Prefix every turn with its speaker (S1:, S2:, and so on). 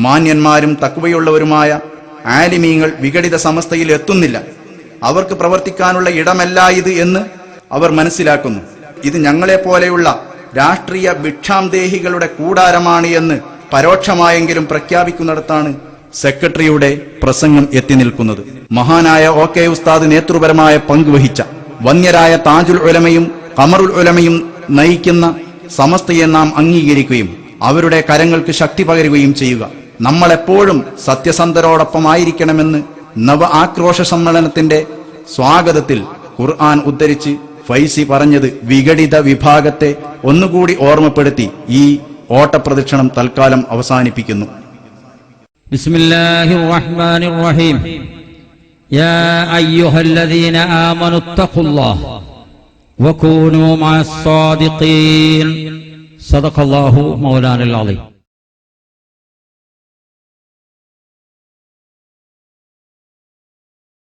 S1: മാന്യന്മാരും തഖ്വയുള്ളവരുമായ ആലിമീങ്ങൾ വിഘടിത സമസ്തയിൽ എത്തുന്നില്ല. അവർക്ക് പ്രവർത്തിക്കാനുള്ള ഇടമല്ല ഇത് എന്ന് അവർ മനസ്സിലാക്കുന്നു. ഇത് ഞങ്ങളെപ്പോലെയുള്ള രാഷ്ട്രീയ ഭിക്ഷാംദേഹികളുടെ കൂടാരമാണ് എന്ന് പരോക്ഷമായെങ്കിലും പ്രഖ്യാപിക്കുന്നിടത്താണ് സെക്രട്ടറിയുടെ പ്രസംഗം എത്തി നിൽക്കുന്നത്. മഹാനായ OK ഉസ്താദ് നേതൃപരമായ പങ്കുവഹിച്ച വന്യരായ താജുൽ ഉലമയും ഖമറുൽ ഉലമയും നയിക്കുന്ന സമസ്തയെ നാം അംഗീകരിക്കുകയും അവരുടെ കരങ്ങൾക്ക് ശക്തി പകരുകയും ചെയ്യുക. നമ്മളെപ്പോഴും സത്യസന്ധരോടൊപ്പമായിരിക്കണമെന്ന് നവ ആക്രോശ സമ്മേളനത്തിന്റെ സ്വാഗതത്തിൽ ഖുർആൻ ഉദ്ധരിച്ച് ഫൈസി പറഞ്ഞത് വിഘടിത വിഭാഗത്തെ ഒന്നുകൂടി ഓർമ്മപ്പെടുത്തി ഈ ഓട്ടപ്രദക്ഷിണം തൽക്കാലം അവസാനിപ്പിക്കുന്നു.
S2: ബിസ്മില്ലാഹിർ റഹ്മാനിർ റഹീം. യാ അയ്യുഹല്ലദീന ആമനു തഖുല്ലാഹ വകൂനൂ മഅസ് സാദിഖീൻ. സദഖല്ലാഹു മൗലാനൽ അലീം.